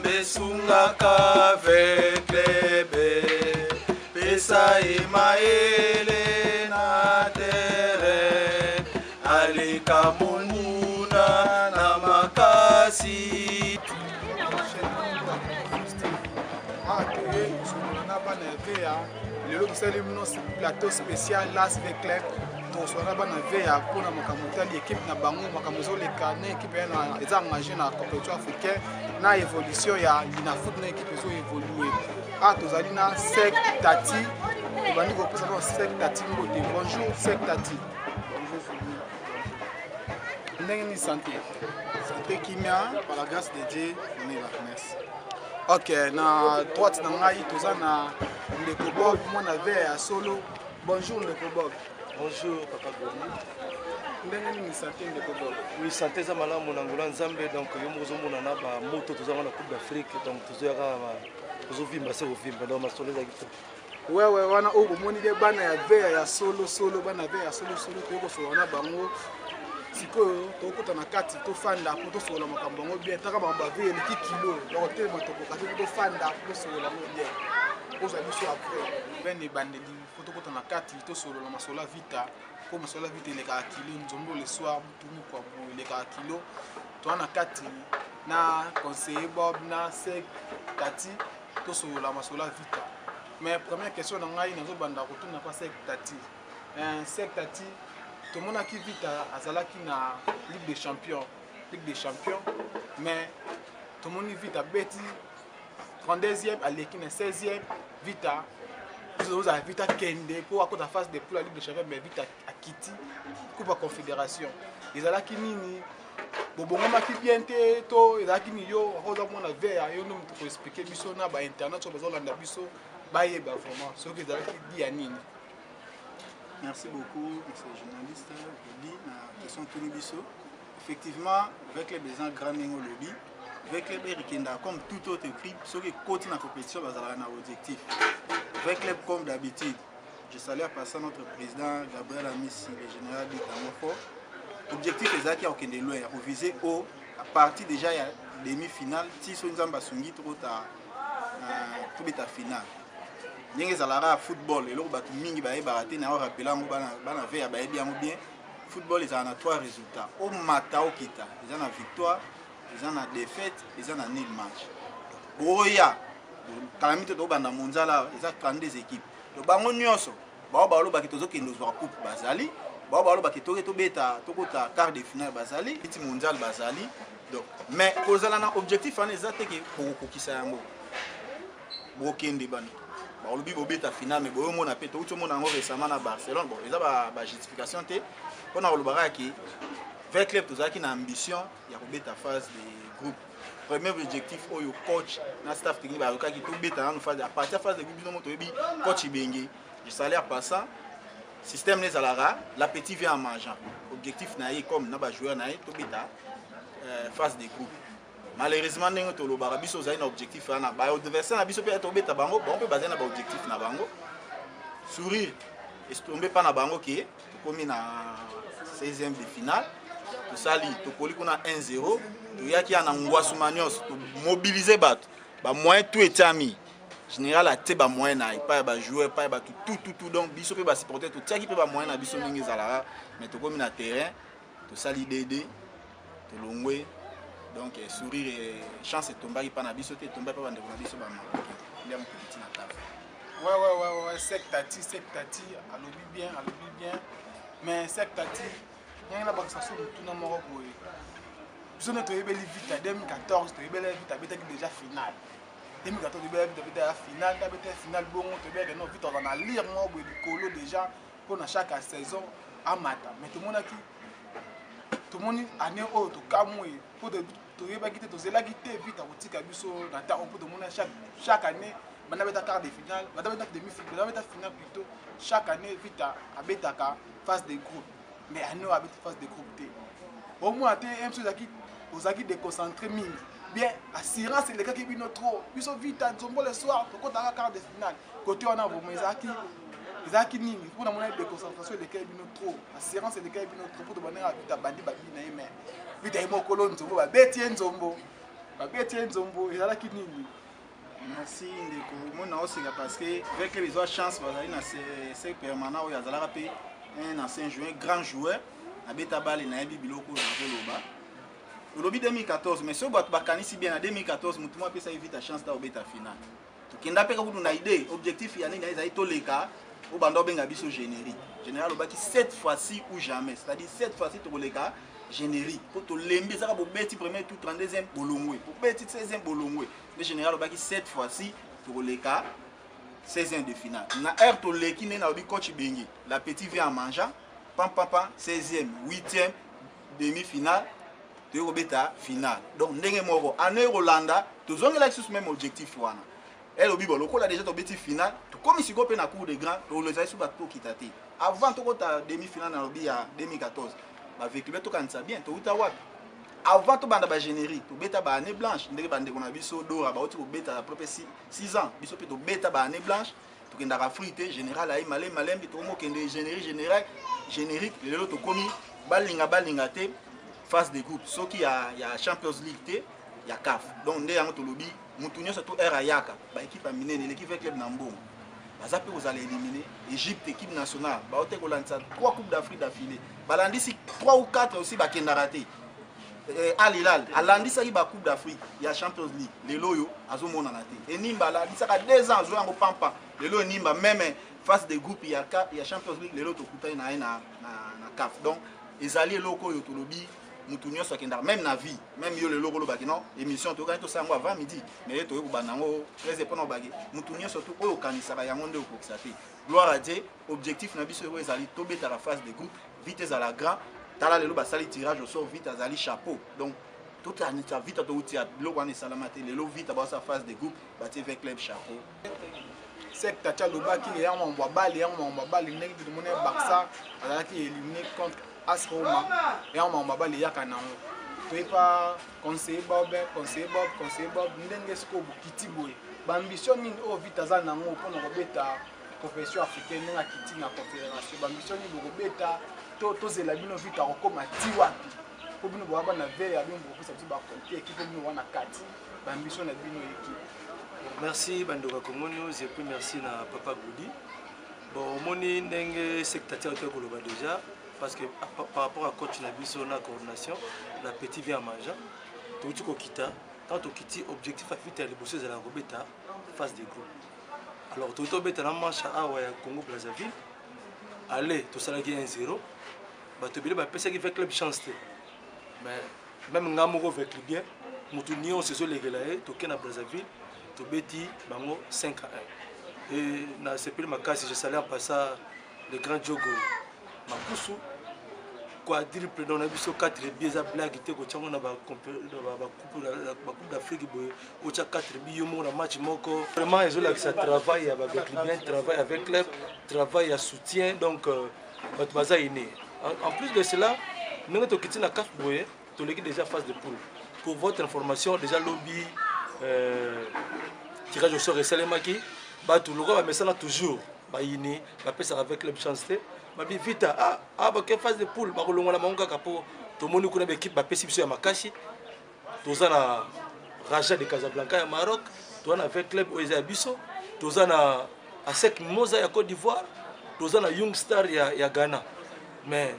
Besungaka veklebe Pesa imaele na tere Alika monuna na makasi Le plateau spécial Las Vecleb toswara bana veya pour na makamota l'équipe na bango makamozo le kana équipe na eza engagé na compétition africaine na évolution ya na foot na équipe zo évoluer tozali na Sek Tati tobandi ko pesa na Sek Tati mbote bonjour Sek Tati ndenge ni santé kimia par la grâce de Dieu on est là merci. Ok na droite na ngai toza na Ndeko Bob mon veya solo bonjour Ndeko Bob. Bonjour Papa Goni. Oui, santé za malamu na ngula nzambe donc yo mozo mona na ba moto tozanga na Coupe d'Afrique donc tozoyaka tozo vimba se ovimba donc masolo za kito. Ouais wana o bomoni de bana ya veya ya solo bana veya ya solo to ko so na bango sikoyo to kota na kati to fanda ko to so la makambo ngo bien taka ba veya le kilo donc te matoko kasi to fanda ko so la ngo bien. Oza biso après ben bandeli photo kota na kati to solo la masola vita ko masola vita le ka kilo nzombo le soir mutumu kwa bu le ka kilo to na kati na conseiller Bob na Sek Tati to solo la masola vita mais première question na ngai nazo banda ko tuna pa Sek Tati Sek Tati to mona ki vita azalaki na Ligue des Champions mais to moni vita beti 32e à l'équipe 16e Vita nous avons Vita Kende pour à face de pour la Ligue des Champions mais Vita Akiti Coupe Confédération ils allaient qui nini bongo maki bien te to ils allaient qui ni yo roza mona ver yo nous pour expliquer biso na ba internet sur besoin landa biso ba yeba vraiment ce que ils allaient qui dit à nini. Merci beaucoup monsieur le journaliste je dis na question tout biso effectivement avec les besoins grand ningo lobby avec les Berikenda comme tout autre club, ceux qui continuent la compétition, ils ont un objectif. Avec les comme d'habitude, je salue à passer notre président Gabriel Amissi, le général d'Itamofo. L'objectif est qu'il y a aucun loin, on visait au à partir déjà de demi-finale, si on a sungi tout à finale. Nous avons football, et là on mingi baé baraté, na rappelé on bana veille baé bien. Football ils ont 3 résultats. Au mata au kita, ils ont la victoire. Ils ont une défaite, ils ont un nul match. Boya, calamité de Banda Monzala, ils ont 32 équipes. Le bango nyonso, baobalo bakitozo kendo zwa coupe bazali, baobalo bakitoke to beta, to kota quart de finale bazali, petit mondial bazali. Donc, mais kozala na objectif en exact que pour kokisa yango. Bokende ban. Baolobi bo beta finale mais boyo mona peto uto mona ngo récemment na Barcelone. Bon, ils ont ba justification té. On a olobara ki avec club tous qui a ambition il y a une phase de groupe premier objectif au coach na staff technique ba qui to beta na phase à partir phase de groupe no to coach bengi du salaire passant système les alara l'appétit vient en mangeant objectif na comme na ba joueur na to beta phase de groupe malheureusement ndenge to lo ba biso za un objectif na ba adversaire na biso pe to beta bango bon peut baser na ba objectif na bango sourire et tomber pas na bango qui comme na 16e de finale tout ça li to koli kuna 1-0 to yaki ana ngwasu manios to mobiliser bato ba moyen tout etami général a te ba moyen na pas ba joueur pas ba tout donc biso pe ba supporter to tiaki pe ba moyen na biso mingi zala mais to komi na terrain to sali DD to longwe donc sourire et chance tomba ki pa na biso te tomba pa ba ndeko na biso ba ma il y a un petit na table ouais Sek Tati alobi bien mais Sek Tati il y a tout dans Maroc. Je ne te vita 2014, tu vita déjà finale. 2014, tu vita finale, bon, tu vita vite on va lire moi du colo déjà pour chaque saison à matin. Mais tout le monde année haute, camoué pour te quitter, tu es là quitter vite à boutique biso dans ta on peut te monde chaque année. Madame ta quart de finale, madame ta demi-finale, madame ta finale plutôt chaque année vite à betaka phase de groupe. Mais à nous avec phase de groupe. Au moins tu es un chose qui aux acquis déconcentré mine. Bien assurance c'est les gars qui viennent trop. Ils sont vite à Zombo le soir pour qu'on a quart de finale. Côté on a vos les acquis nini pour la monnaie de concentration les gars viennent trop. Assurance c'est les gars viennent trop pour te donner à vite à bandi babi na mais vite à mo colonne Zombo ba betien Zombo. babeti nzombo ezalaki nini? Merci ndeko mona osika parce que avec les autres chances bazali na c'est permanent oyo azalaka pe un ancien joueur grand joueur abeta bale na yebi biloko na koloba olobi 2014 mais so bato bakanisi bien na 2014 mutu mo apesa vite chance da obeta final tokenda pe kudu na idée objectif ya nini ezali toleka o bando benga biso générique général obaki 7 fois-ci ou jamais c'est-à-dire 7 fois-ci toleka générique pour to lembi ça bo beti premier tour 32e bolongwe pour beti 16e bolongwe le général obaki 7 fois-ci toleka 16e de finale na air to leki ne na obi coach bengi la petite vient en mangeant pam 16e 8e demi-finale to beta finale donc ndenge moko ane Rolanda to zongela sous même objectif wana elle obi boloko la déjà to beti finale to comme si go pe na cour de grand to le sous bato kitati avant to kota demi-finale na obi ya 2014 avec le to kanisa bien to uta wapi avant to banda ba générique to beta ba année blanche ndenge bande kona biso dora ba oti ko beta la propre 6 ans biso pe to beta ba année blanche to kenda ka frité général ay malembi to mo kende générique lelo to komi balinga te phase de groupe soki ya Champions League te ya CAF donc ndé yango to lobi mutu nyonso to era yaka ba équipe a minene l'équipe club na mbongo baza pe vous allez éliminer Égypte équipe nationale ba ote ko lanza 3 coupes d'Afrique d'affilée balandisi 3 ou 4 aussi ba kenda raté Al Hilal alandisaki ba coupe d'Afrique ya Champions League lelo yo azomona na te enimba alandisaka 2 ans zo yango pampa lelo enimba même phase de groupe ya Champions League lelo to kutani na CAF donc ezali eloko yo to lobi mutu nyonso akenda même na vie même yo lelo kolo baki non émission to kanto sango avant midi mais to yo banango 13 pona bagi mutu nyonso to oyo kanisaka yango nde okokisa te gloire à Dieu objectif na biso yo ezali to beta la phase de groupe vitesse à la grand tala lelo basali tirage au sort vite azali chapeau donc tout la vite to utia lelo wana salamate lelo vite ba sa phase de groupe bati avec club chapeau c'est tacha lobaki ya mwa bali ndenge tout le monde Barça azalaki éliminé contre AS Roma ya mwa bali ya kana to pas conseiller Bob ndenge siko bukiti boye ba ambition nini o vite azana ngo pona kobeta compétition africaine nga kiti na confédération ba ambition ni bokobeta to zela bino vite akokoma ti wapi po bino boaba na veille ya bino bokosa ti ba compter équipe bino wana kati ba ambition na bino équipe. Merci Bandoka Komonyo, et puis merci na Papa Goudi. Bon, moni ndenge secrétaire de Koloba déjà parce que par rapport à coach Nabiso na coordination, la petite vient à manger. Tout tu kita, quand tu quittes objectif à faire les bosses de la robeta phase de groupe. Alors tout au beta na manche à Congo Brazzaville. Allez, tout ça là qui est 1-0. Bah tu billet bah pesa qui fait club chance. Mais même ngamoro avec le bien, mutu nion c'est les gelaé, tu ken à Brazzaville. Beti bango 5-1 et na sepeli makasi je salue en passant le grand Diogo Makusu quadruple dans la biso 4 biais à blague te ko tchango na ba coupe d'Afrique boy ko tcha 4 biais mo na match moko vraiment ils ont là que ça travaille avec le bien travail avec club travail à soutien donc votre baza iné en plus de cela nous to kiti na CAF boy to l'équipe déjà phase de poule pour votre information déjà lobby tirage au sort et Salemaki, tout le monde va toujours avec le chance. Vite, quelle phase de poule, tout le monde connaît l'équipe, à Makashi, tout ça Raja de Casablanca, au Maroc, tout ça avec club Oezabiso, tout ça à Sek Moza, à Côte d'Ivoire, tout ça à Young Star, à Ghana. Mais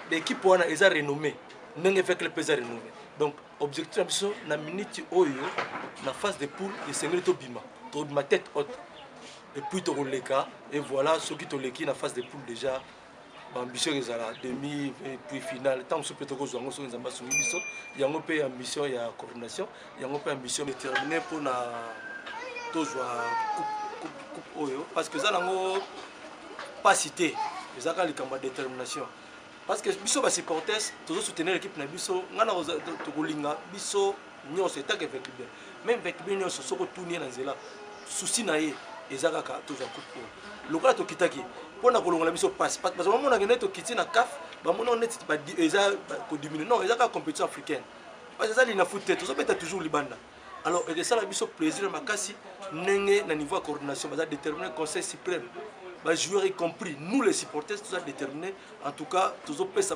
l'équipe est renommée, n'est pas que le pays est renommé. Donc, objectif na minute oyo na phase de poule et c'est to bima to ma tête haute et puis to roleka et voilà ceux qui to leki na phase de poule déjà ambition ezala demi et puis finale tant so peut ko zo ngo so nzamba so biso yango pe ambition ya coordination yango pe ambition déterminée pour na to zo coupe oyo parce que ça nango pas cité ezaka likamba détermination. Parce que biso ba supporters toujours soutenir l'équipe na biso ngana to kolinga biso nyonso etaka avec bien même avec bien nyonso soko tourner na nzela souci na ye ezaka ka to za coupe lokola to kitaki pona kolongola biso passe parce que mona ngene to kiti na CAF ba mona net ba eza ko diminuer non ezaka compétition africaine parce que ça li na foot to so beta toujours libanda alors et ça la biso plaisir makasi ndenge na niveau de coordination ba déterminer conseil suprême. Les joueurs y compris, nous les supporters, tout ça déterminé. En tout cas, tous les pays,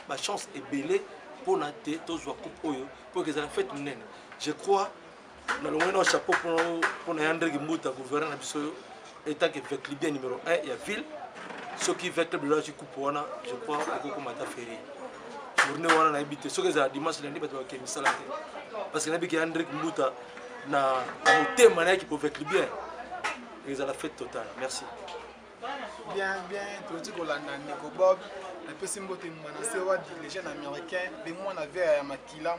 ma chance est belle pour na te tozwa coupe oyo pour que ça fait nene. Je crois na longwe na chapeau pour na André Mbuta gouverneur na biso état que fait bien numéro 1 il y a ville ceux qui veulent le lâcher coupe wana je crois ko mata férié. Journée wana na habité ceux que ça dimanche lundi bato ba kemi salate parce que na biki André Mbuta na motema na qui peut faire bien. Ils ont la fête totale. Merci. Bien, tout le monde a Nico Bob. Un peu simboté, les jeunes américains. Mais moi, on avait à Makila,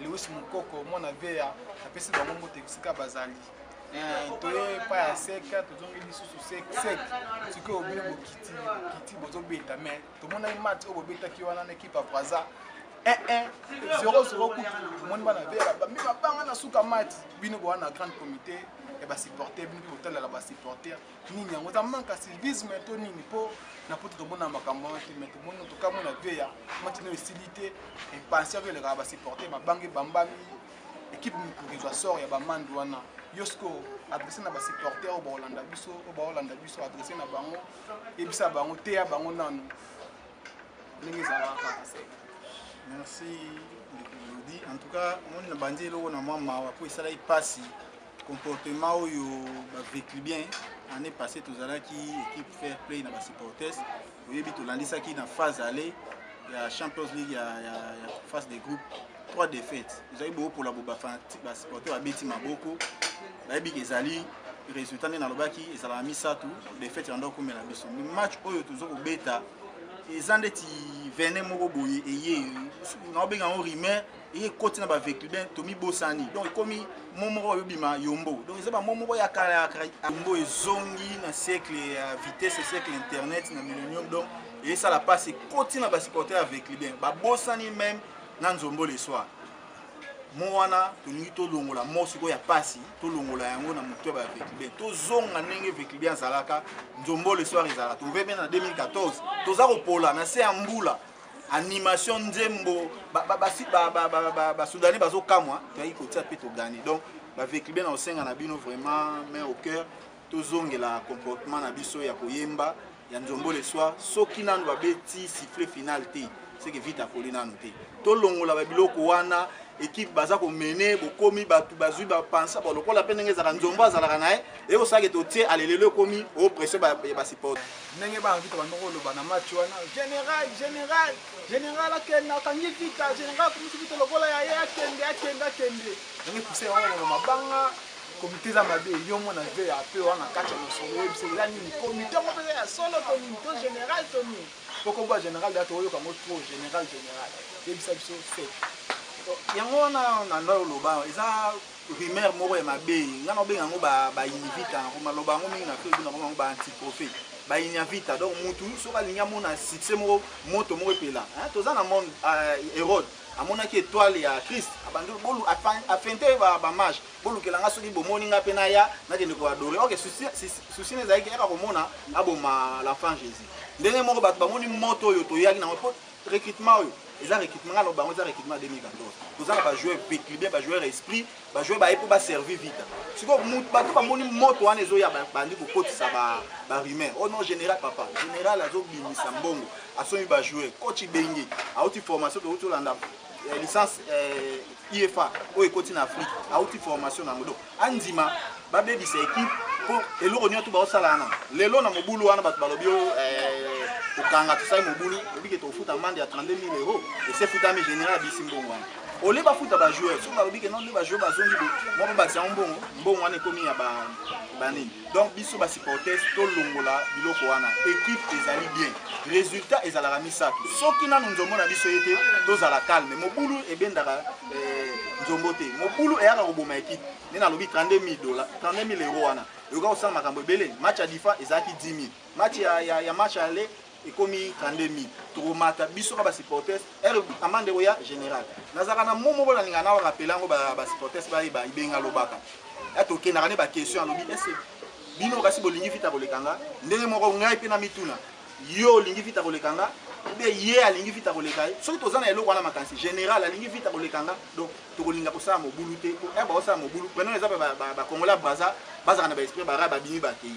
Louis Moukoko, moi, on avait à PC dans mon mot Texika Bazali. Tu n'es pas à sec, tu es sous sec. Tu peux oublier le Kitty, Bozobeta. Mais tout le monde a un match au Bobeta qui a une équipe à Braza. 0-0 coup. Tout le monde a avait là-bas. Mais ma part, on a sous Kamat. Bino, on a un grand comité. Et bah supporter bien que hôtel là bas supporter nini yango za manka civisme to nini po na poto to mona makambo mais to mona to kama na veya matino hostilité et penser que les gars bas supporter ma bangi bambami équipe qui doit sort ya ba mandu wana yosko adressé na bas supporter au Hollanda biso adressé na bango et bisa bango te ya bango nanu ningi za la merci Lodi en tout cas on na bandi lo na mama pour ça là il passe comportement où il vécu bien l'année passée tous qui équipe fair play dans les supporters vous avez tout lundi ça qui dans phase aller il y a Champions League il y a phase des groupes 3 défaites ils ont eu beaucoup pour la boba les supporters à Betty Maboko bah ils ezali résultat dans le baki ils ont mis ça tout défaite en donc comme la biso le match où toujours au bêta ils ont des venin moko boye et yé na benga on rimer et côté na ba vécu bien Tomi Bosani donc comme momoro yobima yombo donc c'est pas momoro ya kala yombo ezongi na siècle vitesse siècle internet na millennium donc et ça la passe côté na ba supporter avec bien ba Bosani même na nzombo le soir moana tolingi to longola mosiko ya pasi to longola yango na moto ba avec bien to zonga ndenge avec bien salaka nzombo le soir ezala to bien en 2014 toza ko pola na se ambula animation nzembo ba soudanais bazo kamwa tayi ko tia pe to gagner donc ba avec bien na osenga na bino vraiment mais au cœur to zongela comportement na biso ya koyemba ya nzombo le soir soki nanu ba beti sifflet final te c'est que vite akoli nanu te to longola ba biloko wana équipe baza ko mener bokomi batu bazui ba pensa ba lokola pe ndenge za nzombo azalaka nae et o sake to tie alelelo komi o presser ba support ndenge ba invite ba ndoko loba na match wana général akenda kangi vita général komisi vita lokola ya akende ndenge pousse wana mabanga comité za mabe yo mona ve ya pe wana kacha no solo biso la nini comité mo pe ya solo comité général to ni poko ba général ya to yo kango trop général et bisa biso fait yango wana ndo loba eza rumeur moko ya mabe ngana obenga ngo ba invite ngo maloba ngo mingi na fe bino ngo ba anti prophète ba invite donc mutu so ba linya mona succès moko moto moko pela toza na monde Hérode amona ki étoile ya Christ abandu bolu afinte ba mage bolu kelanga soki bomoni nga pe na ya na kende ko adorer OK souci ne zaiki eka komona aboma l'enfant Jésus ndenge moko bato bamoni moto yo to yaki na recrutement yo ils ont recrutement là bango za recrutement 2014 tous ça ba jouer vécu bien ba jouer esprit ba jouer ba pour ba servir vite siko bato ba moni moto wana ezo ya bandi ko kotisa ba rumeur oh non général papa général azo bimisa mbongo asomi ba jouer coach bengi auti formation to landa licence IFA o ekoti na Afrique auti formation na ngodo andima ba bebi sa équipe pour eloko nyoto ba osala na lelo na mobulu wana bato balobi okanga to sai mobulu obike to futa mande ya 32 000 euros et c'est futa mais général bisimbongo wana ole ba futa ba joueur so ba obike non le ba joueur ba zongi bo mo ba tsa mbongo wana ekomi ya ba nini donc biso ba supporters to longola biloko wana équipe ezali bien résultat ezala misatu soki nanu nzombo na biso yete to zala calme mobulu ebendaka nzombo te mobulu eyaka koboma équipe nina lobi 32 000 euros wana yoka osala makambo ebele match ya difa ezalaki 10 000 match ya match aller ekomi 32 000 tokomata biso ka ba supporters amande oya général nazaka na momo bola ninga na rappeler ngo ba supporters ba ibenga lobaka ato kenaka ne ba question alobi est bino kasi bolingi fita kolekanga ndenge moko ngai pe na mituna yo lingi fita kolekanga be ye alingi fita koleka soki tozana eloko wana makanisi général alingi fita kolekanga donc tokolinga kosala mobulu te ba osala mobulu prenons exemple ba Congolais baza na ba esprit ba bini ba kei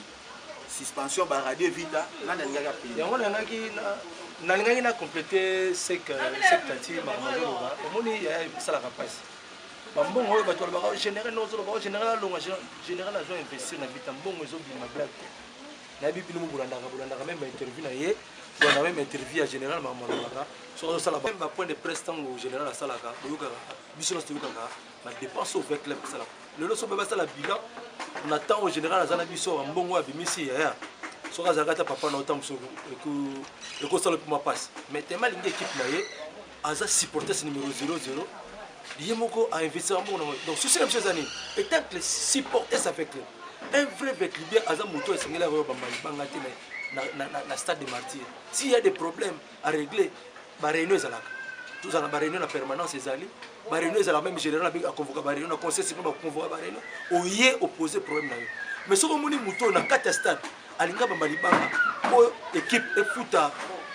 suspension ba radio vita nani alingaka pays yango nangaki nalingai na compléter ce que tati makambo omoni esalaka mpasi bambongo oyo bato balobaka général nozoloba général alonga général azo investir na vita mbongo ezobima black te nayebi bino bolandaka même bainterview na ye bolandaka même interview ya général makambo alobaka soki azosala bapoint de presse ntango général asalaka boyokaka biso nyonso toyokaka badepense oyo club asalaka lelo so mpe basala bilan na ntango général aza na biso bambongo oyo abimisi yaya soki azalaka ata papa na ota mosuku ekosala mpe mapasi mais tema alingi équipe na ye aza supporters numéro 00 ye moko ainvestir mbongo na donc souci na biso eza nini étant que supporters avec club un vrai véclibien aza moto esengeli akoyo bambanga te na stade de martyr s'il y a des problèmes à régler baréunion ezalaka tozala na baréunion na permanence ezali baréunion ezala même général aconvoka baréunion na conseil suprême aconvoka baréunion oye opposer problème na yo mais soki omoni moto na kati ya stade alinga bamba libanga po équipe efuta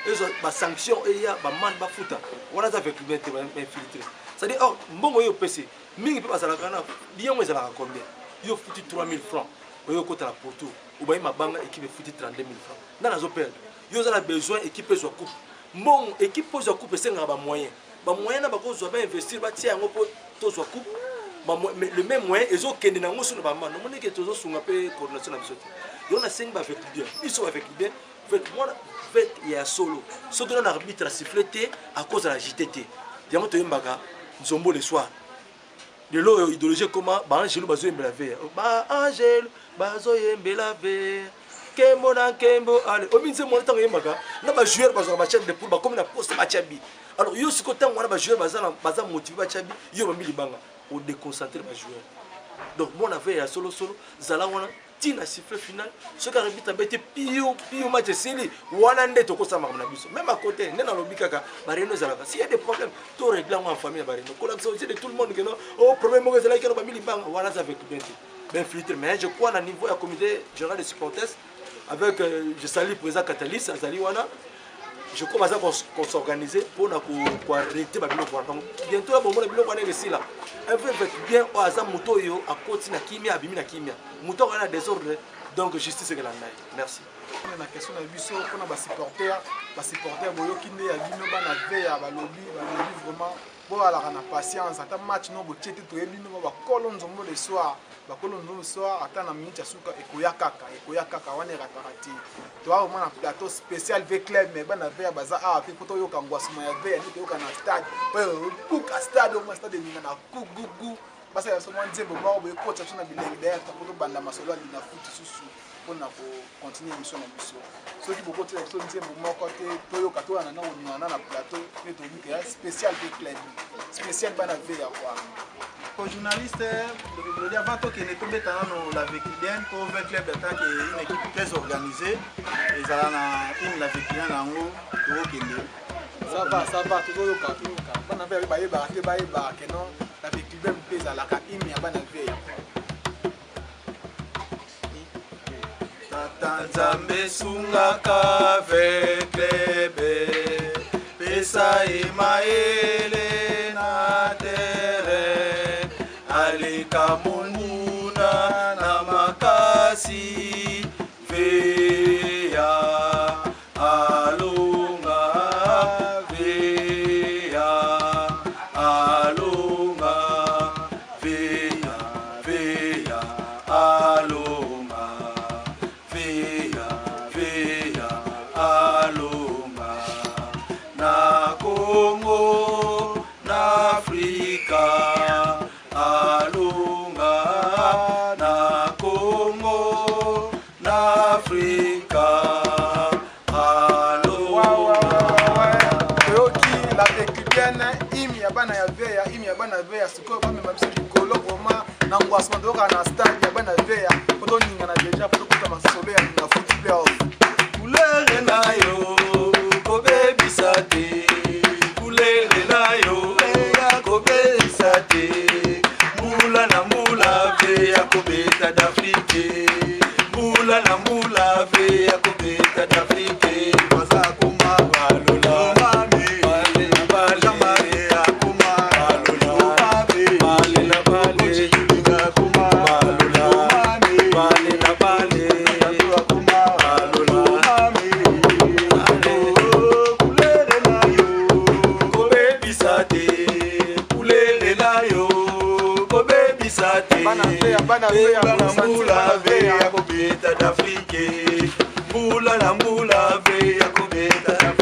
ezwa basanction eya bamane bafuta wana aza véclibien te bainfiltré c'est-à-dire or mbongo oyo opesi mingi mpe bazalaka na liyango ezalaka combien yo futi 3000 francs oyo okotala pourtour obayi mabanga équipe efuti 32 000 francs nana azoperdre yo oza na besoin équipe ezwa coupe mbongo équipe ezwa coupe esengaka bamoyen na bakozwa bainvestir batia yango mpo tozwa coupe le même moyen ezokende nango so na bamana omoneke tozosunga mpe coordination na biso te yo nasengi baveclibien biso baveclibien mwana vet ya solo soki na arbitre asiffle te à cause de la jité te yango toyembaka nzombo le soir lelo oyo idéologie koma baangelo bazoyembela vert baangelo bazoyembela vert kembo na nkembo ale ominze mwana ntango oyembaka na bajoueur bazwaka bachane de poule bakomi na poste batyabi alors yo siko ntango wana bajoueur baza motive batyabi yo bambi libanga odéconcentre bajoueur donc mwana vert ya solo zala wana tina siffle final soki arbitre abeti pio match esili wana nde tokosala makambo na biso même à côté nde nalobi kaka baréunion ezalaka s'il y a des problèmes to régler yango en famille ya baréunion kolakisa aussi de tout le monde keno o problème moko ezalaki keno bamili libanga wana aza avec bien te ben filtre mais je crois na niveau ya comité général de supporters avec je salue président Catalyst azali wana je crois baza qu'on s'organiser pour arrêter babiloko wana donc bientôt la bomona biloko wana esila un vrai bien o aza moto oyo akoti na kimia abimi na kimia moto wana désordre donc justice que la nai merci na question na biso mpona basupporter boyoki nde ya bino bana ve ya balobi vraiment boalaka na patience ata match no botie te toyebi no bakolo nzombo le soir ata na minute ya suka ekoya kaka wana erataka te toa omona na plateau spécial ve club mais bana ve ya baza awa mpe po toyoka ngwasima ya ve ya nde toyoka na stade kuka stade oma stade eninga na kugugu basala so mwa nzembo moko boyekotisa biso na bilenge dayaka po tobanda masolo alina futi susu mpona kocontinue émission na biso soki bokotisa biso nzembo moko te toyoka toyana na koningana na plateau mpe tobika ya spécial ve club spécial bana ve ya kwa journaliste avant tokende tobetana no la véclibienne pour V Club d'attaque une équipe très organisée ezala na une la véclibienne yango tokende ça va tozoyoka bana ve bayebaka te bayebaka keno la véclibienne mpe ezalaka imi ya bana ve ya tata nzambe esungaka veklebe pesa emaele na tere aleka monguna na makasi veya alonga veya alonga veya alonga veya alonga na Congo na Afrika alonga na Congo na Afrika alonga toyoki la véclibienne imi ya bana ya veya imi ya bana veya sikoyo bamema biso likolo vraimen na ngwasima toyoka na stade ya bana veya po toningana deja po tokuta masolo ya na foot playoff kulere na yo kobebisa te kulere na yo ya kobebisa te mbula na mbula veya kobeta d'Afrique mbula na mbula veya kobeta d'Afrique baza kuma balola ve ya mbula ve ya kobeta d'Afrique. Mbula na mbula ve ya kobeta d'Afrique.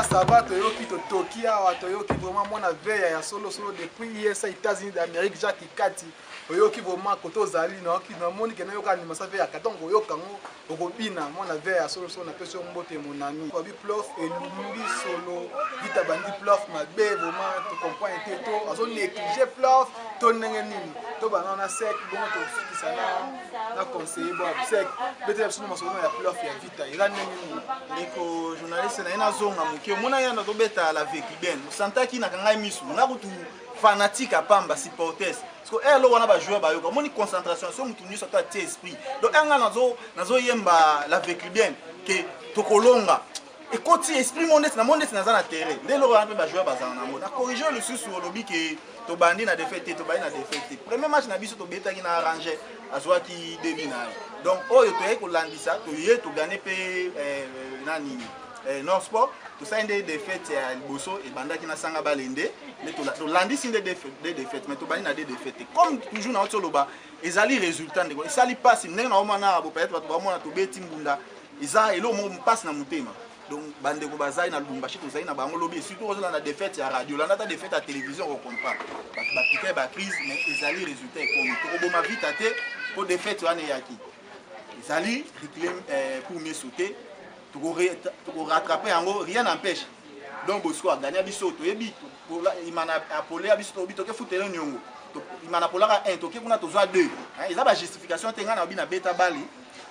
Ça va, toyoki totoki awa, toyoki vraiment mwana veya ya solo depuis hier sa États-Unis d'Amérique Jacques Kati. Oyoki vraiment koto zali na oki na moni ke na yoka ni masafe ya katongo yoka ngo okobina mwana veya solo na peso mbote monami. Kwa bi plof elumbi solo vita bandi plof mabe vraiment to comprendre te to azo négliger plof to ndenge nini. To bana na sec bon to fikisa na conseiller bon sec peut-être solo masono ya plof ya vita ira nini. Ndeko journaliste na ina zonga muke mona yana to beta la veki bien. Santaki na kanga misu na kutu fanatique à pamba supporters. Parce que elo wana ba joueur ba yoka moni concentration so mutu nyuso ta esprit. Donc anga nazo yemba la veki bien que tokolonga. Et quand esprit moneste na za na terrain. Ndelo wana ba joueur ba za na mo. Na corriger le sous lobi que to bandi na défaite to bandi na défaite. Premier match na biso to beta ki na arranger azwa ki demi na. Donc oyo to eko landisa to ye to gagner pe nani Nord Sport tout ça des défaites à Bosso et bandaki na sanga balende mais to landisi des défaites mais to bandi na des défaites comme toujours na otoloba ezali résultat ndeko esali passe ndenge na omana abo peut-être bato bamona to beti mbunda eza elo mo passe na mutema donc bandeko bazai na Lubumbashi to zai na bango lobi surtout ozola na défaite ya radio la ta défaite à télévision on comprend ba piquer ba crise mais ezali résultat comme to boma vite até pour défaite wana yaki ezali reclaim pour mieux sauter pour rattraper en gros rien n'empêche donc Bosco a gagné biso to yebi il m'a appelé à biso to bito ke foutela nyongo il m'a appelé à 1 to ke kuna to zo 2 ils a ba justification tenga na bina beta bali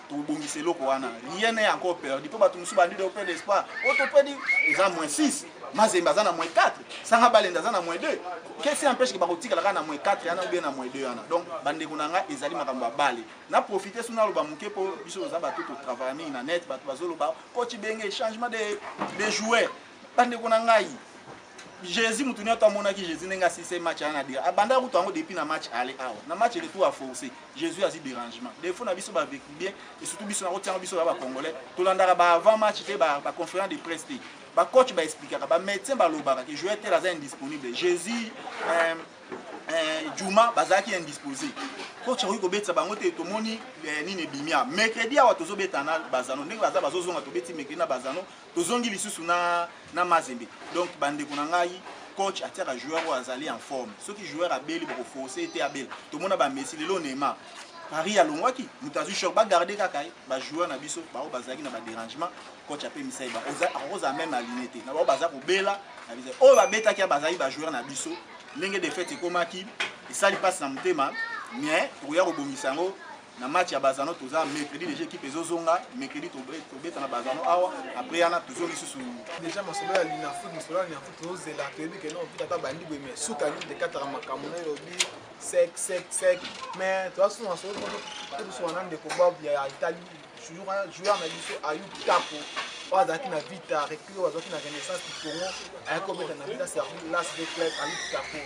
to bongise loko wana rien n'est encore perdu po batu musu bandi de perdre espoir auto perdu ils ont moins 6 Mazemba za na moins 4 sanga balenda za na moins 2 qu'est-ce qui empêche que bakotika la na moins 4 yana ou bien na moins 2 yana donc bande kunanga ezali makambo ya bale na profiter suna lo ba muke po biso za ba tout travailler na net ba bazolo ba coach benge changement de joueurs bande kunanga yi Jésus mutuni atamona ki Jésus nenga 6 match ana dire abanda ku tango depuis na match aller awa na match retour à forcer Jésus a dit dérangement des fois na biso ba vécu bien et surtout biso na rotianga biso ba congolais to landara ba avant match te ba conférence de presse ba coach ba expliquer ba médecin ba lobaka que joueur tel aza indisponible Jésus Juma bazaki indisposé coach oyi ko betsa bango te to moni nini bimia mercredi awa tozo betana bazano ndenge baza bazozonga to beti mercredi na bazano tozongi lisusu na Mazembe donc bande kunangai coach atira joueur ou azali en forme ceux qui joueur abeli pour forcer était abel to mona ba Messi lelo Neymar Paris ya longwaki mutazu choc ba garder kaka ba joueur na biso ba bazaki na ba dérangement coach apé misaiba oza même aligné na ba baza ko bela na biso o ba beta ki bazali ba joueur na biso ndenge défaite ekomaki esali passe na mutema mais oya ko bomisango na match ya bazano toza mercredi les équipes ezozonga mercredi to beta na bazano awa après yana tozongi susu déjà masolo ya lina foot masolo ya foot tozela toyebi ke non vita ta bandi boye mais suka ni de katara makambo na lobi sec mais toi souvent masolo to so wana ndeko bob ya Italie joueur na biso ayu tapo wazaki na vita recul wazaki na renaissance du Congo ayako beta na vita servir là c'est club ayu tapo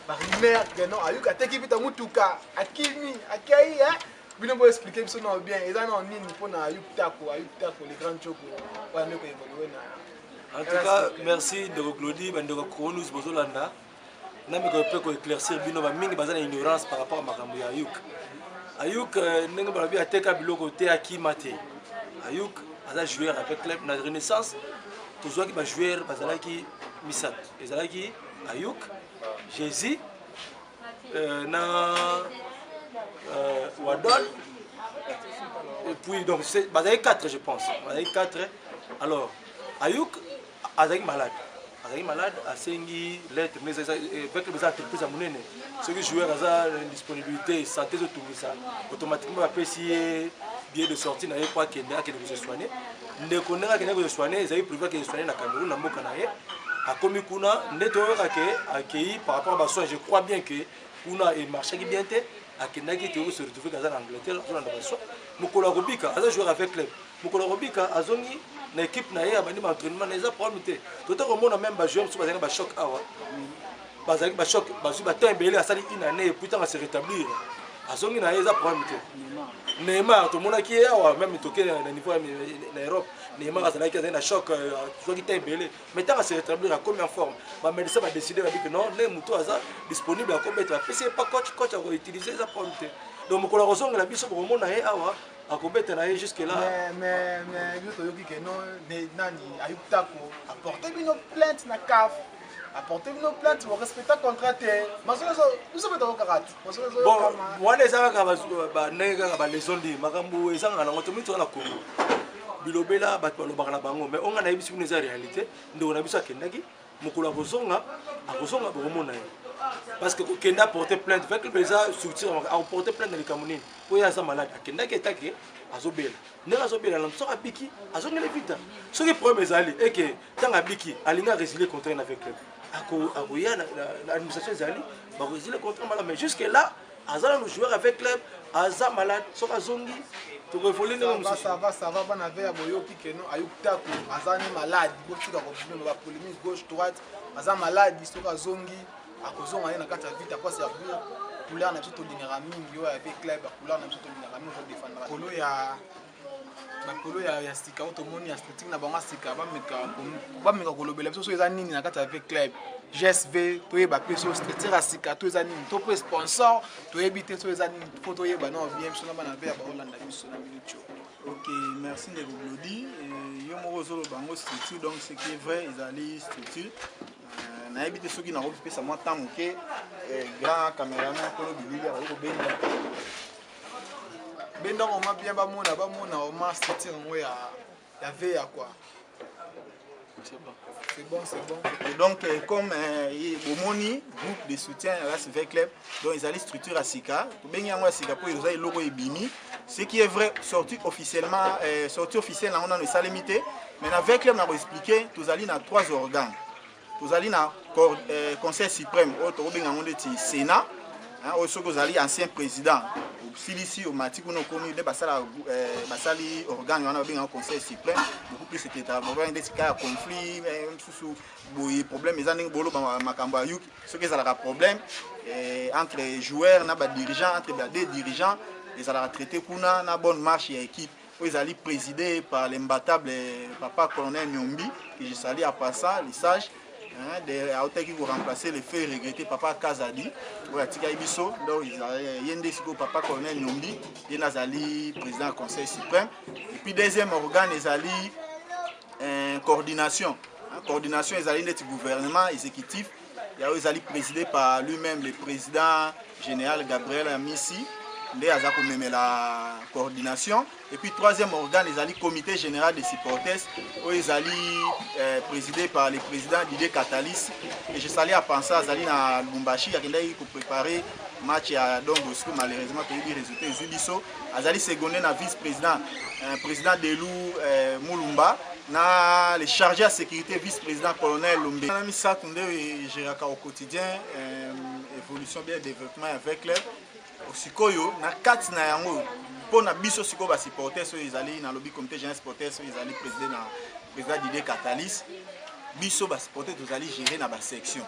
ba rimer que non ayu kateki vita mutuka akimi akai bino bo expliquer biso non bien eza non nini pona ayu tapo les grands choko wana ko évoluer na en tout cas merci de Claudie bandeko Cronus bozolanda na me ko peut éclaircir bino ba mingi bazana ignorance par rapport à makambo ya Ayuk ndenge balobi ateka biloko te akimate Ayuk aza joueur avec club na Renaissance tozwaki ba joueur bazalaki misat ezalaki Ayuk Jésus na Wadol et puis donc c'est bazalaki 4 je pense bazalaki 4 alors Ayuk azalaki malade asengi lettre mais avec les entreprises à monene ceux qui joueurs à disponibilité santé de tout ça automatiquement apprécier billet de sortie na pas kende akende se soigner ndeko ndeka kende se soigner ils avaient prévu que se soigner na Cameroun na mboka na ye akomi kuna ndeto ka accueilli par rapport à soin je crois bien que kuna et marché bien te akendaki te se retrouver dans l'Angleterre sur la nation mukolo robika aza joueur avec club mukolo robika azongi na équipe na ye abandi entraînement na eza problème te toto komona même ba joueur so bazanga ba choc awa bazali ba choc bazu ba temps belé asali une année et puis tant à se rétablir azongi na ye eza problème te Neymar tomonaki ye awa même toke na niveau na Europe Neymar azalaki azali na choc azwaki ta ebele mais ntango ase rétablir akomi en forme bamédecin badécide babi ke non nde moto aza disponible akobeta bapesi ye pa coach akoutilize eza problème te donc mokolo akozongela biso bokomona ye awa akobeta na ye jusque là mais biso toyoki ke non nani Ayub Tako apporte bino plainte na CAF apporter nos plaintes, on respecte le contrat. Bon, moi les gens qui les zones, makambo les gens qui ont été sur la Congo, bilobela batbalobara bango, mais on a eu une réalité. Nous on a vu ça kendaki, mokula bozonga, akosonga bomona. Parce que Kenda portait plainte, avec les gens structure, a porté plainte dans les Camerounais. Pour y avoir malade, kendaki attaqué, azobela. Ne azobela l'homme sort à Biki, azongele vite. Ce qui est problème est et que tant à Biki, alinga résilier contre un avec club. L'administration Zali va résister le contrat malade, mais jusque là, Azala nous jouer avec club, Azam malade, sur Azongi, tu peux voler les ça va, on avait Aboyo qui non, Ayub Tako, Azani malade, beaucoup de problèmes, la polémique gauche droite, Azam malade, sur Azongi, à cause on a une carte vite à quoi c'est pour là on a tout dinérami, yo avec club, pour là on a tout dinérami pour défendre. Polo ya Polo ya stika automoni ya structure na bango stika ba meka kolobela biso so eza nini na kati avec club GSV to yeba peso structure ya stika to eza nini to pe sponsor to yebite so eza nini to yeba na bien biso na bana ve ba Holanda biso na minucho. OK, merci de Glody. Yo mo zo bango structure donc ce qui est vrai ils allaient structure na yebite soki na robe pesa moi temps moké grand caméraman ko bilili ko benga Benda on m'a bien bamona on m'a structure ngo ya VA quoi. C'est bon. Et donc comme Bomoni groupe de soutien à la CV Club donc ils allaient structure à Sika to benga ngo Sika pour ils allaient logo ebimi ce qui est vrai sorti officiellement sorti officiel on a le salimité mais avec Club n'a expliqué tous allés dans 3 organes tous allés dans conseil suprême auto benga ngo de Sénat aussi que allez ancien président Silisi au Matiku no komi de basali organe on a bien un conseil suprême beaucoup plus c'était avoir des cas conflit sous boy problème ils ont bolo makambo ayuk ce que ça a problème entre les joueurs na ba dirigeants entre les dirigeants ils allaient traiter kuna na bonne marche et équipe ils allaient présider par l'imbattable papa colonel Nyombi que je salue à passant les sages de Aoteki pour remplacer le fait regretté papa Kazadi pour la Tika Ibiso donc il y a papa colonel Nyombi et Nazali président du conseil suprême et puis deuxième organe ils allaient coordination ils allaient du gouvernement exécutif ils allaient présidé par lui-même le président général Gabriel Amissi la coordination et puis troisième organe les alliés comité général des supporters où ils allaient présidé par le président Didier Catalis et je salue à penser à Zali na Lubumbashi qui a préparé match à Don Bosco malheureusement il y a eu des résultats Zubiso Azali secondé na vice-président président Delou Moulumba na le chargé à sécurité vice-président colonel Lombe na misa tunde géraka au quotidien évolution bien développement avec l'air Sikoyo na kati na yango pona biso siko ba supporters so ezali na lobby comité général supporters so ezali président Didier Catalis biso ba supporters tozali gérer na ba section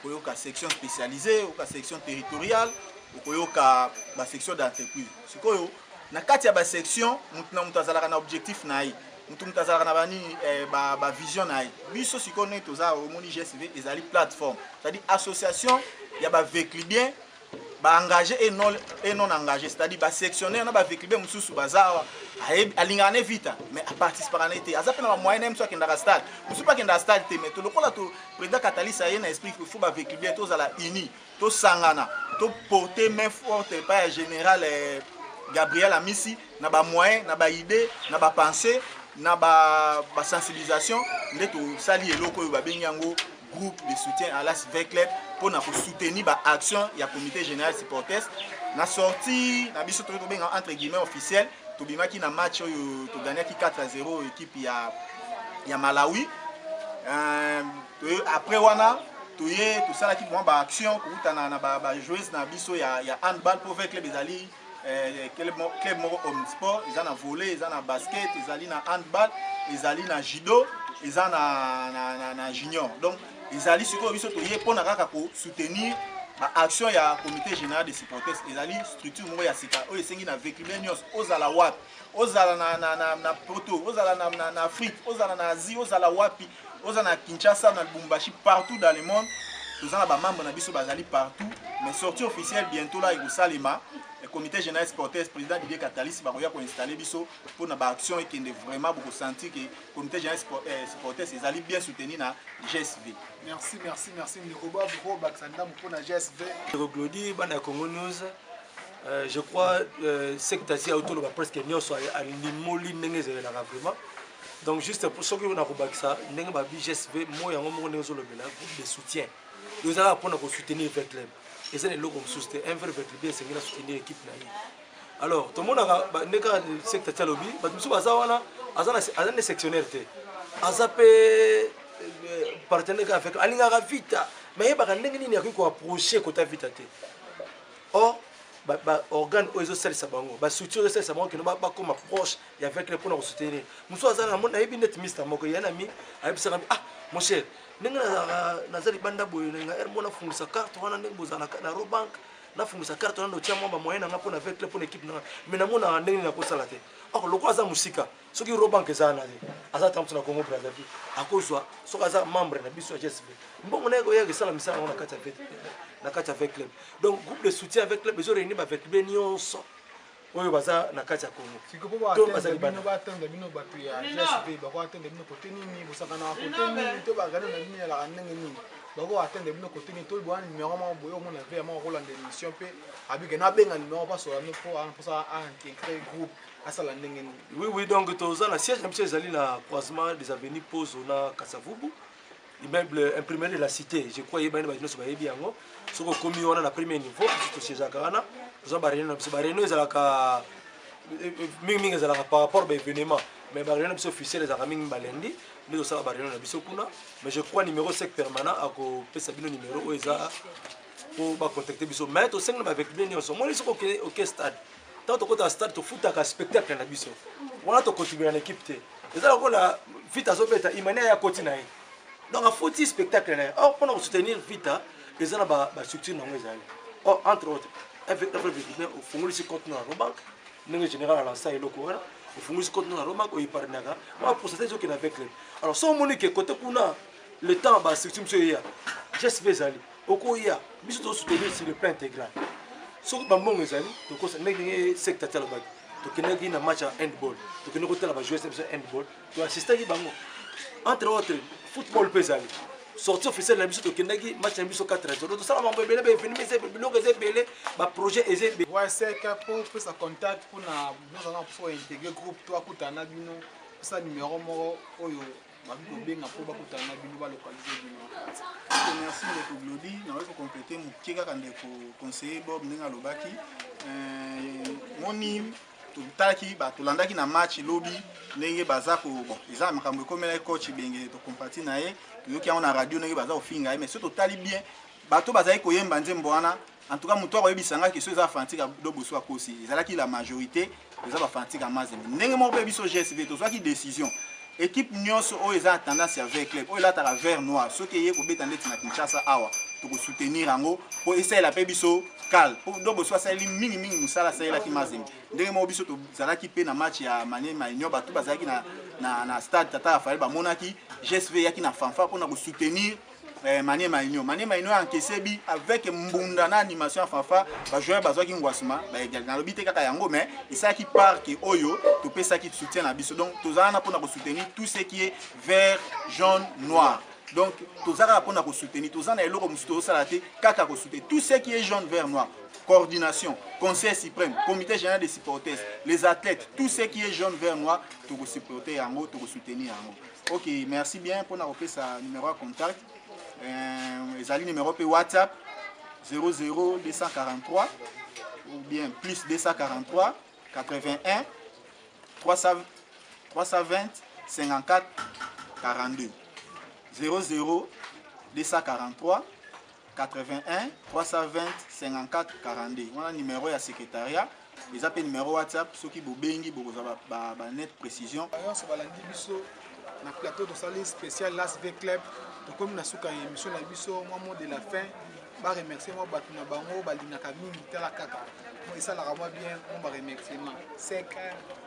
koyoka section spécialisée ou ka section territoriale ou koyoka ba section d'entreprise sikoyo na kati ya ba section mutu azalaka na objectif na yi mutu azalaka na bani ba vision na yi biso siko ne toza omoni GSV ezali plateforme c'est-à-dire association ya ba véhicule bien engagé et non engagé, c'est-à-dire que sectionner on a vécu bien mususu bazawa alingane vita mais à participer à l'été azape na moyen même soit kenda stade mususu pas kenda stade mais to lokola to président Catalis a un esprit qu'il faut ba vécu bien tous à la uni to sangana to porter main forte par général Gabriel Amissi na ba moyen na ba idée na ba pensée na ba sensibilisation ndeto sali eloko ba benyango groupe de soutien à la CV Club pour soutenir l'action du comité général supporters. Na sorti na biso entre guillemets officiel, to bima ki na match to gagner 4-0 équipe ya Malawi. Après wana to sala ki ba action ko na ba joueuse na biso ya handball pour avec les ali club moko omnisport, ils ont volley, ils ont basket, ils ont handball, ils ont judo, ils ont na junior. Donc ils allaient sur le biso pour soutenir action ya comité général des supporters ezali structure moko ya sika oyo esengi na vécu bien nyonso ozala wapi ozala na poto ozala na Afrique ozala na Asie ozala wapi ozala na Kinshasa na Lubumbashi partout dans le monde toza na bamembre na biso bazali partout mais sortie officielle bientôt là ekosalema le comité général sportif président Didier Catalis bakoya koinstaller biso pour na baaction ekende vraiment bokosentir que comité général sportif ezali bien soutenu na GSV. Merci Ndikoba pour Baxanda pour na GSV. Glody bana Congo News. Je crois secteur ci autour de presque nyonso à limoli ndenge na vraiment. Donc juste pour ceux qui vont na ça ndenge ba GSV mo yango mo ndenge zo lobela groupe de soutien. Nous allons apprendre à soutenir le club. Et c'est le logo soutenir un vrai club bien c'est soutenir l'équipe na. Alors tout le monde a neka secteur ta lobby, ba musu bazawana azana sectionnaire te. Azape partenaire avec alinga vita mais ba ndenge nini yakiko approcher kota vita te. Or organe oizo salisa bango ba structure salisa bango que ba comme approche et avec les pour soutenir. Musu azana mon ayebi net mister moko yana mi ayebisa ah mon cher ninga nazali banda boyo ninga mona fungisa carte wana ndenge bozana na Robank na fungisa carte wana tia mwamba moyen na ngapo na avec le pour équipe na mais na mona ndenge na kosala te ako lokwa za musika soki Robank ezana te aza tamtu na Congo Brazzaville akozwa soka za membre na biso ya GSV mbongo na yego sala misala na kati avec club donc groupe de soutien avec club bezo réunir avec bien nyonso oyo baza na kati ya Congo siko po atteindre bino bato ya GSV bako atteindre bino côté nini bosaka na côté nini to bagana na bino la ndenge nini bako atteindre bino côté nini to bwana numéro ma boyo mona ve ma Roland émission pe abike na benga numéro pas sur la pour ça intégrer groupe asala ndenge nini. Oui donc toza na siège monsieur Zali na croisement des avenues Pose na Kasavubu immeuble imprimé de la cité je crois yeba ba nyonso ba yebi yango soko komi wana na premier niveau to siège akana toza ba réunion na réunion ezalaka mingi ezalaka par rapport ba événement mais ba réunion officielle ezalaka mingi balendi nous osala ba réunion na biso kuna mais je crois numéro 5 permanent ako pesa bino numéro eza pour ba contacter biso mais to senga avec bien nyonso moi soko OK stade tant to kota stade to futaka spectacle na biso wana to contribuer na équipe te ezala ko la vite azobeta imania ya kotina ye donc a fauti spectacle là or pour soutenir vita les ana ba structure na ngezali or entre autres avec au fongoli compte na Robank ninge général à l'ensa eloko wana au fongoli compte na Robank o iparnaka moi pourcentage qui avec lui alors son monique côté kuna le temps ba structure monsieur ya GSV zali okoya biso to soutenir sur le plan intégral so ba mbongo ezali to ko ninge secteur tala ba to kenaki na match handball to kenako tala ba jouer handball to assister ki bango entre autres football pesali sortie officielle na biso to kendaki match na biso 4-0 to sala mambo ebele be fini mais biloko ezebele ba projet ezebe ouais c'est que pour ça contact pour na nous allons pour intégrer groupe toi kutana bino ça numéro moko oyo babiko benga pour bakutana bino ba localiser bino. Merci de Glody na ko compléter mukika kande ko conseiller Bob ndinga lobaki moni tutaki ba tulandaki na match lobby ndenge baza ko bon eza makambo ekomela coach benge to compati na ye yoki on a radio ndenge baza ofinga mais surtout tali bien bato bazali koyemba nzembo wana en tout cas muto akoyebisanga ke so eza fantika do boso akosi ezalaki la majorité eza ba fantika mazembe ndenge mo pe biso GSV to zwaki décision équipe nyonso oyo eza tendance avec club oyo lataka vert noir soki ye ko beta ndeti na Kinshasa awa to ko soutenir yango po essayer la pe biso cal pour do boso asali mingi musala sala ki mazembe ndenge mo biso to zalaki pe na match ya Maniema Union bato bazalaki na stade Tata Raphaël ba monaki GSV yaki na fanfare pour na ko soutenir Maniema Union encaissé bi avec mbunda na animation ya fanfare ba joueur bazwaki ngwasuma ba egal na lobité kaka yango mais ça qui part que oyo to pesa qui soutient na biso donc tozana pour na ko soutenir tout ce qui est vert jaune noir. Donc, tous les pour nous soutenir, tous les gens qui nous soutenir, tout ce qui est jaune, vert, noir, coordination, conseil suprême, comité général des supporters, les athlètes, tout ce qui est jaune, vert, noir, tout vous supporter en haut, tout vous soutenir en haut. Ok, merci bien pour nous rappeler sa numéro de contact. Les numéro de WhatsApp 00243 ou bien plus 243 81 320 54 42. 00 243 81 320 54 42. On a numéro ya secrétariat. Ils appellent numéro WhatsApp. Ceux qui bobengi, ba net précision. C'est balandi biso na plateau de salle spécial Las V Club. Donc comme na suka émission la biso moment de la fin. remercier moi bato na bango balingaka mingi tala kaka esalaka moi bien mo remerciement c'est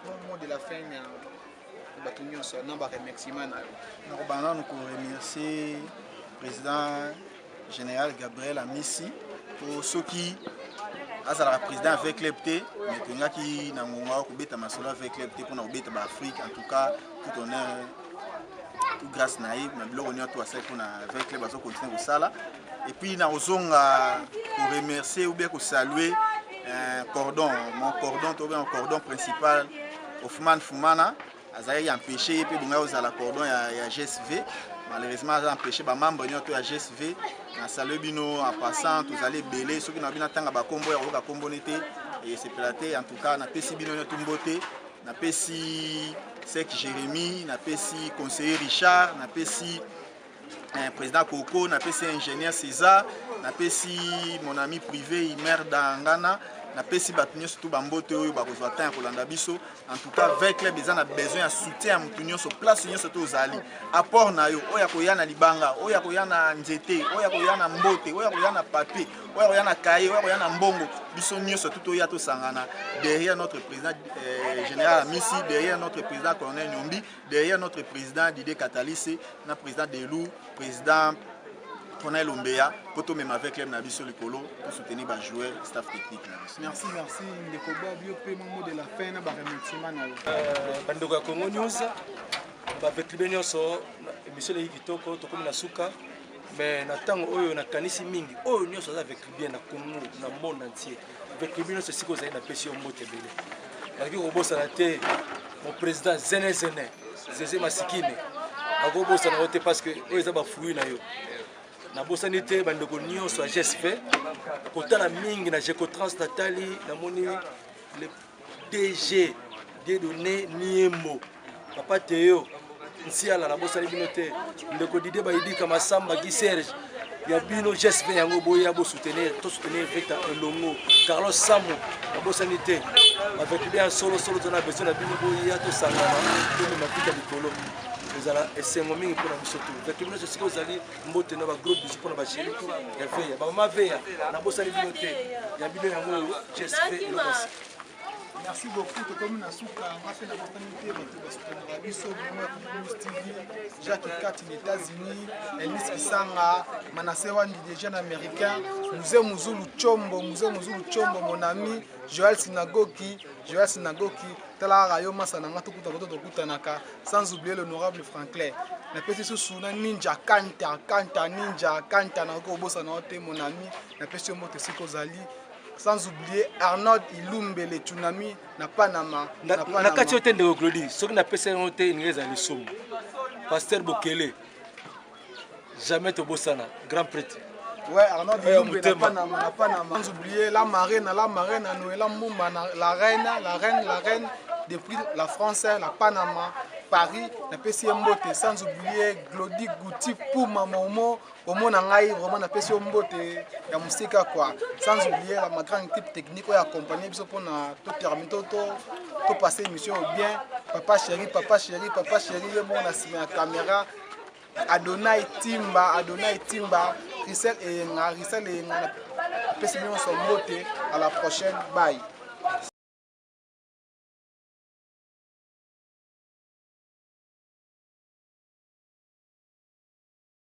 mon mot de la fin ya bato nyonso na remerciement na yo nakobanda nous remercier président général Gabriel Amissi pour ceux qui azalaka président avec l'EPT mais tongaki na ngonga kobeta masolo avec l'EPT pour na kobeta ba Afrique en tout cas tout honneur tout grâce naïf na biloko nyonso asali pour na avec les bazo continuer kosala et puis na ozonga pour remercier ou bien pour saluer cordon mon cordon to bien cordon principal Ousmane Fumana azali empêché pe bonga ozala cordon ya GSV malheureusement a empêché ba membre nyonso ya GSV na saluer bino en passant tous allez belé ceux qui na bina tanga ba kombo ya koka kombo nete et c'est platé en tout cas na pesi bino nyonso mbote na pesi Sek Jérémy, na pesi conseiller Richard, na pesi président Coco, na pesi ingénieur César, na pesi mon ami privé Imer Dangana, na pesi batunyo surtout bambote oyo bakozwa temps kolanda biso. En tout cas avec les besoin de soutien à mutunyo sur place nyo surtout ozali. Apport na yo oya koyana libanga, oya koyana nzete, oya koyana mbote, oya koyana papier, oya koyana kaye, oya koyana mbongo. Biso nyo surtout oya to sangana derrière notre président général Amissi, derrière notre président colonel Nyombi, derrière notre président Didier Katalisi, na président Delou, président Colonel Ombea, pour tout même avec l'aime Nabiso Licolo, pour soutenir les joueurs, staff technique. Merci, merci. Ndekoba bio pe mot de la fin na ba remerciement na yo. Bandeko ya Congo News, ba vetlibé nyonso émission le kitoko to comme na suka, mais na tango oyo na kanisi mingi, oyo nyonso za vetlibé na Congo na monde entier. Vetlibé nyonso siko za na pesi mbote belé. Naki ko bossa na te mon président Zene Zeze Masikine. Ako bossa na ote parce que oyo za ba fuyi na yo. Na bosani te bandeko nyonso a GSV kotala mingi na Gecotrans Natali na moni le DG Dieudonné Niembo papa Théo nsiala na bosani bino te ndeko Didier Bayidika Masamba Guy Serge ya bino GSV yango boya bo soutenir Victor Elongo Carlos Samu na bosani te avec bien solo tona besoin na bino boya to sangana to mapika likolo ezala esengo mingi pour na biso tout vetimino siko ozali mbote na ba groupe biso pour na ba chéri ya veya ba mama veya na bosali bino te ya bino yango GSV elobasi. Merci beaucoup. Comme na suka, on a fait la opportunité de biso TV, Jacques Kat aux États-Unis, Elvis Kisanga, Manasseh Wandi des jeunes américains, Musée Muzulu Chombo, mon ami Joël Sinagoki, Tala Rayo Masananga Tukutanaka, sans oublier l'honorable Franklin. La petite sous-souna Ninja Kanta Nako Bosanote, mon ami, la petite moto Sikozali. Sans oublier Arnold Ilumbe le tsunami na Panama. Na kati yote ndeko Glody, soki na pesa yote ingeza lisomo. Pasteur Bokele. Jamais to bosana, grand prêtre. Ouais, Arnold Ilumbe na Panama. Sans oublier la marraine, Noëlla Mouma, la reine depuis la France, la Panama, Paris, la PCM Mbote, sans oublier Glody Gouti Pouma Momo, Omo Nangai, vraiment la PCM Mbote, ya Musika quoi. Sans oublier la ma grande équipe technique qui a accompagné pour tout terminer, tout passer l'émission bien. Papa chéri, bon la caméra. Adonai Timba, Rissel et PCM Mbote, à la prochaine, bye.